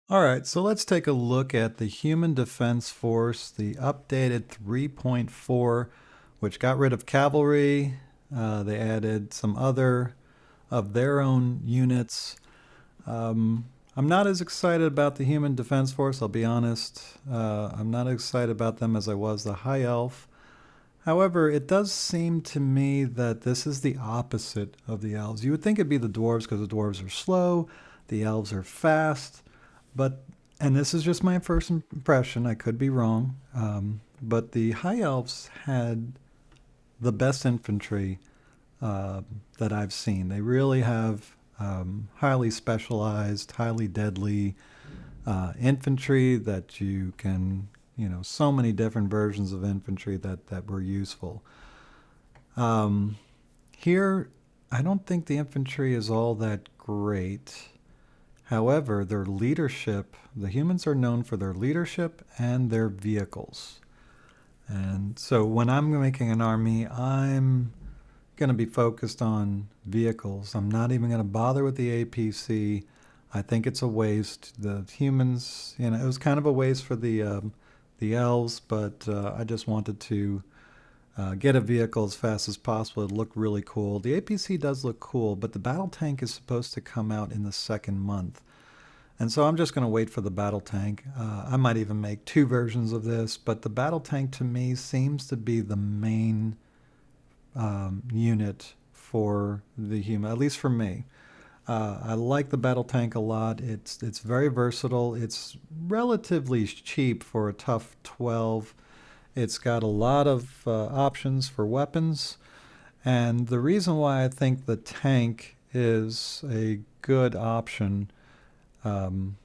All right, so let's take a look at the Human Defense Force, the updated 3.4, which got rid of cavalry. They added some other of their own units. I'm not as excited about the Human Defense Force, I'll be honest. I'm not as excited about them as I was the High Elf. However, it does seem to me that this is the opposite of the elves. You would think it'd be the dwarves because the dwarves are slow, the elves are fast, but, and this is just my first impression, I could be wrong, but the high elves had the best infantry that I've seen. They really have highly specialized, highly deadly infantry that you can, so many different versions of infantry that were useful. Um, Here, I don't think the infantry is all that great. However, their leadership, the humans are known for their leadership and their vehicles. And so when I'm making an army, I'm going to be focused on vehicles. I'm not even going to bother with the APC. I think it's a waste. The humans, it was kind of a waste for the elves, but I just wanted to get a vehicle as fast as possible. It looked really cool. The APC does look cool, but the battle tank is supposed to come out in the second month. And so I'm just going to wait for the battle tank. I might even make two versions of this, but the battle tank to me seems to be the main unit for the human, at least for me. I like the battle tank a lot. It's very versatile. It's relatively cheap for a tough 12. It's got a lot of options for weapons, and the reason why I think the tank is a good option um,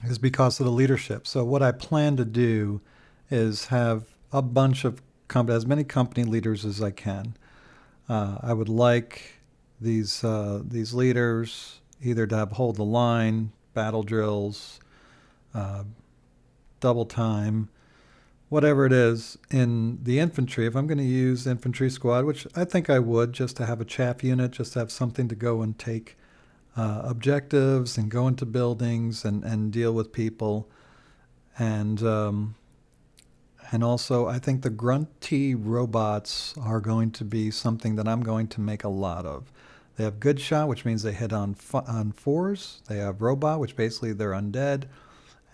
is because of the leadership. So what I plan to do is have a bunch of as many company leaders as I can. I would like these leaders either to have hold the line, battle drills, uh, double time, whatever it is in the infantry. If I'm going to use infantry squad, which I think I would, just to have a chaff unit, just to have something to go and take objectives and go into buildings and deal with people. And and also, I think the grunty robots are going to be something that I'm going to make a lot of. They have good shot, which means they hit on fours. They have robot, which basically they're undead.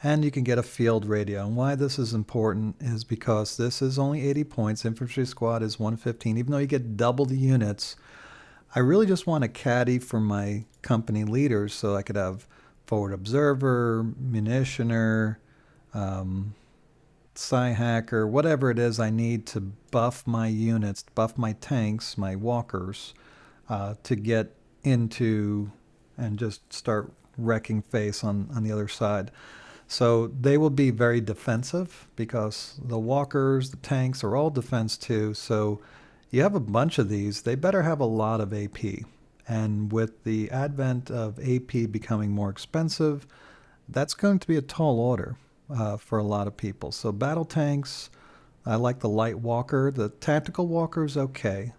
And you can get a field radio. And why this is important is because this is only 80 points. Infantry squad is 115. Even though you get double the units, I really just want a caddy for my company leaders so I could have forward observer, munitioner, um, psi hacker, whatever it is I need to buff my units, buff my tanks, my walkers, to get into and just start wrecking face on the other side. So they will be very defensive because the walkers, the tanks are all defense too. So you have a bunch of these, they better have a lot of AP. And with the advent of AP becoming more expensive, that's going to be a tall order for a lot of people. So battle tanks, I like the light walker. The tactical walker is okay,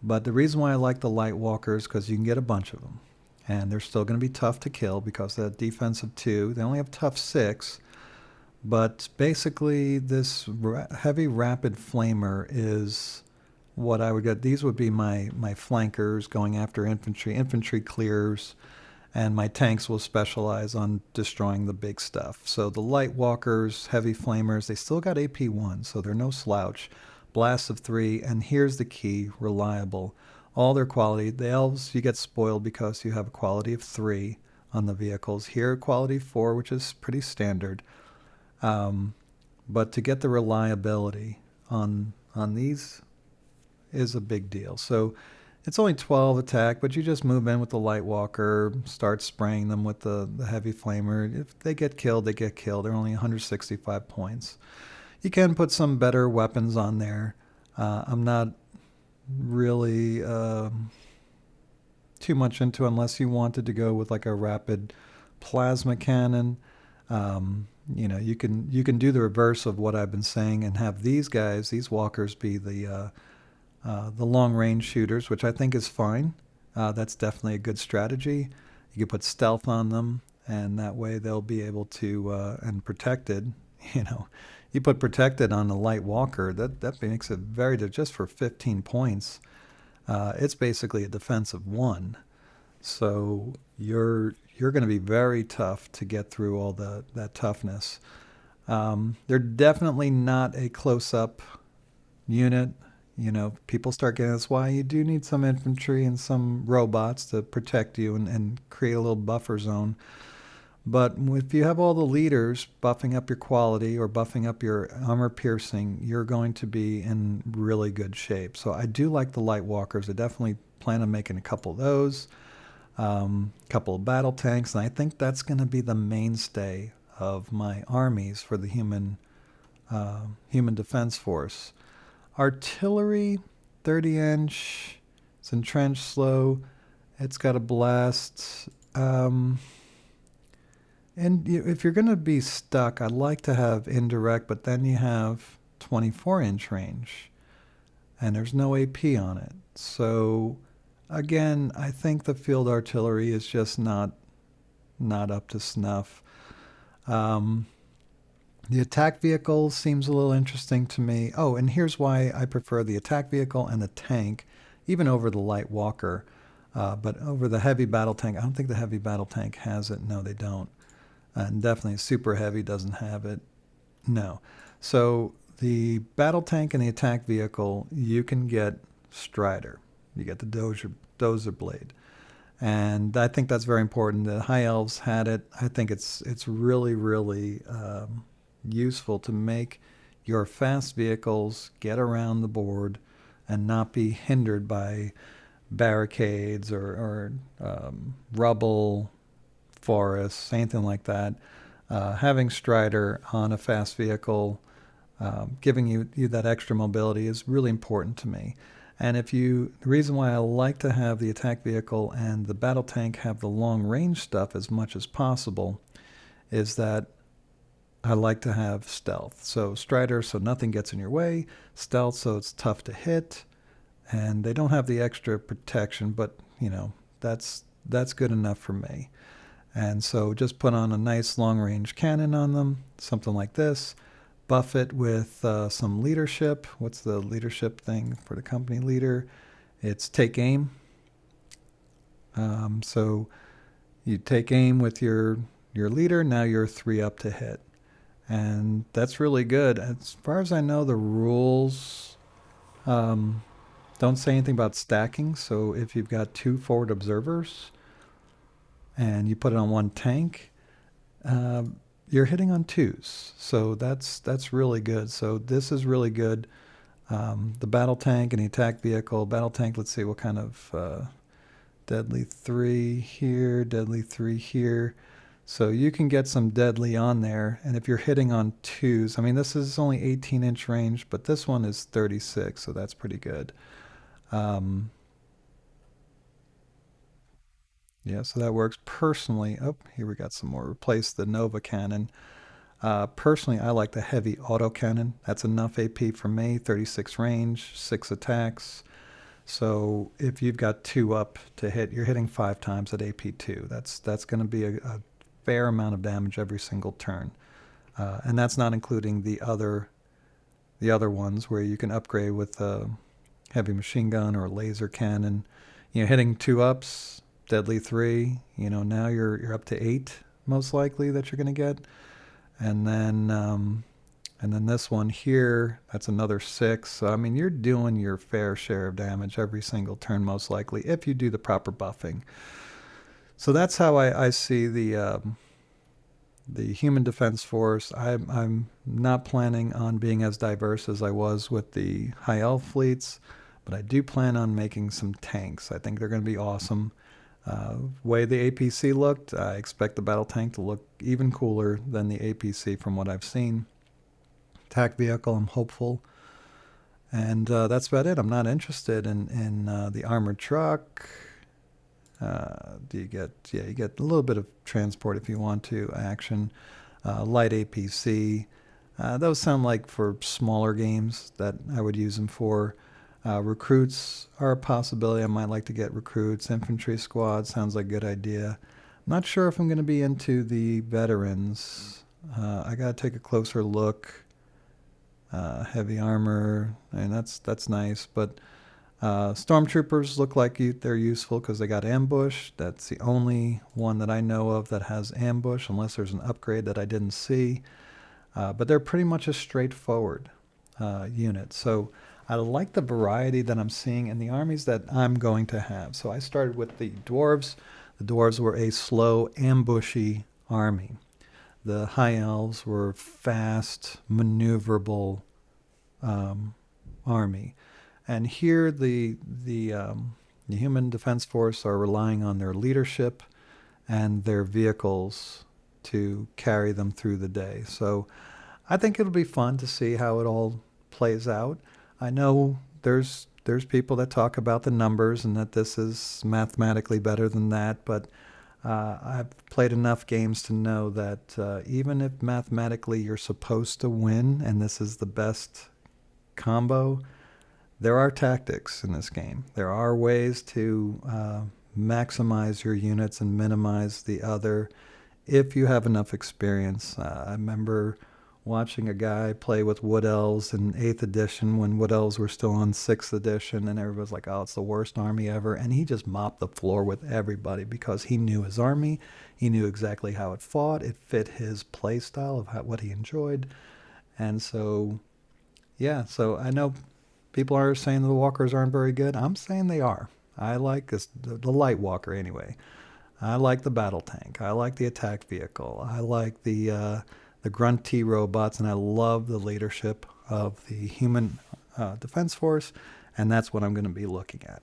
but the reason why I like the light walker is because you can get a bunch of them, and they're still going to be tough to kill because they're defensive 2. They only have tough 6, but basically this heavy rapid flamer is what I would get. These would be my flankers going after infantry. Infantry clears, and my tanks will specialize on destroying the big stuff. So the light walkers, heavy flamers, they still got AP1, so they're no slouch. Blasts of 3, and here's the key, reliable. All their quality, the elves, you get spoiled because you have a quality of 3 on the vehicles. Here, quality 4, which is pretty standard. Um, but to get the reliability on these is a big deal. So it's only 12 attack, but you just move in with the light walker, start spraying them with the heavy flamer. If they get killed, they get killed. They're only 165 points. You can put some better weapons on there. I'm not really too much into unless you wanted to go with like a rapid plasma cannon. You can do the reverse of what I've been saying and have these guys, these walkers, be the long range shooters, which I think is fine. That's definitely a good strategy. You could put stealth on them, and that way they'll be able to and protected. You know, you put protected on a light walker, that makes it very just for 15 points. It's basically a defensive one. So you're going to be very tough to get through all that toughness. They're definitely not a close up unit. You know, people start getting that's why you do need some infantry and some robots to protect you and create a little buffer zone. But if you have all the leaders buffing up your quality or buffing up your armor piercing, you're going to be in really good shape. So I do like the light walkers. I definitely plan on making a couple of those, couple of battle tanks, and I think that's going to be the mainstay of my armies for the human defense force. Artillery, 30-inch. It's entrenched slow. It's got a blast. And if you're going to be stuck, I'd like to have indirect, but then you have 24-inch range, and there's no AP on it. So again, I think the field artillery is just not up to snuff. Um, the attack vehicle seems a little interesting to me. Oh, and here's why I prefer the attack vehicle and the tank, even over the light walker. But over the heavy battle tank, I don't think the heavy battle tank has it. No, they don't. And definitely super heavy doesn't have it. No. So the battle tank and the attack vehicle, you can get Strider. You get the dozer blade. And I think that's very important. The high elves had it. I think it's really really useful to make your fast vehicles get around the board and not be hindered by barricades or rubble, forests, anything like that. Having Strider on a fast vehicle, giving you that extra mobility is really important to me. And the reason why I like to have the attack vehicle and the battle tank have the long range stuff as much as possible is that I like to have stealth. So Strider, so nothing gets in your way. Stealth, so it's tough to hit. And they don't have the extra protection, but that's good enough for me. And so just put on a nice long range cannon on them, something like this. Buff it with some leadership. What's the leadership thing for the company leader? It's take aim. So you take aim with your leader. Now you're 3 up to hit. And that's really good. As far as I know, the rules don't say anything about stacking. So if you've got 2 forward observers and you put it on one tank, you're hitting on 2s. So that's really good. So this is really good. The battle tank and the attack vehicle. Battle tank, let's see what kind of deadly 3 here, deadly 3 here. So you can get some deadly on there. And if you're hitting on 2s, I mean, this is only 18-inch range, but this one is 36, so that's pretty good. Um, yeah, so that works. Personally, oh, here we got some more. Replace the Nova cannon. Personally, I like the heavy autocannon. That's enough AP for me. 36 range, 6 attacks. So if you've got 2 up to hit, you're hitting 5 times at AP2. That's going to be a fair amount of damage every single turn. And that's not including the other ones where you can upgrade with a heavy machine gun or a laser cannon. Hitting 2 ups, deadly 3. Now you're up to 8 most likely that you're going to get. And then this one here, that's another 6. So I mean, you're doing your fair share of damage every single turn most likely if you do the proper buffing. So that's how I see the human defense force. I'm not planning on being as diverse as I was with the high elf fleets, but I do plan on making some tanks. I think they're going to be awesome. Way the APC looked, I expect the battle tank to look even cooler than the APC from what I've seen. Attack vehicle, I'm hopeful. And that's about it. I'm not interested in the armored truck. Do you get, yeah, you get a little bit of transport if you want to, action, light APC. Those sound like for smaller games that I would use them for. Recruits are a possibility. I might like to get recruits. Infantry squad sounds like a good idea. Not sure if I'm going to be into the veterans. I got to take a closer look. Heavy armor, and that's nice. But stormtroopers look like they're useful because they got ambush. That's the only one that I know of that has ambush, unless there's an upgrade that I didn't see. But they're pretty much a straightforward unit. So I like the variety that I'm seeing in the armies that I'm going to have. So I started with the dwarves. The dwarves were a slow, ambushy army. The high elves were fast, maneuverable army. And here the human defense force are relying on their leadership and their vehicles to carry them through the day. So I think it'll be fun to see how it all plays out. I know there's people that talk about the numbers and that this is mathematically better than that, but I've played enough games to know that even if mathematically you're supposed to win and this is the best combo, there are tactics in this game. There are ways to maximize your units and minimize the other if you have enough experience. I remember watching a guy play with Wood Elves in 8th edition when Wood Elves were still on 6th edition, and everybody was like, oh, it's the worst army ever. And he just mopped the floor with everybody because he knew his army. He knew exactly how it fought. It fit his play style of what he enjoyed. And so, yeah, so I know people are saying the walkers aren't very good. I'm saying they are. I like the light walker anyway. I like the battle tank. I like the attack vehicle. I like the grunt T robots, and I love the leadership of the human defense force, and that's what I'm going to be looking at.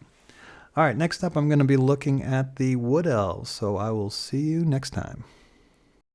All right, next up, I'm going to be looking at the Wood Elves. So I will see you next time.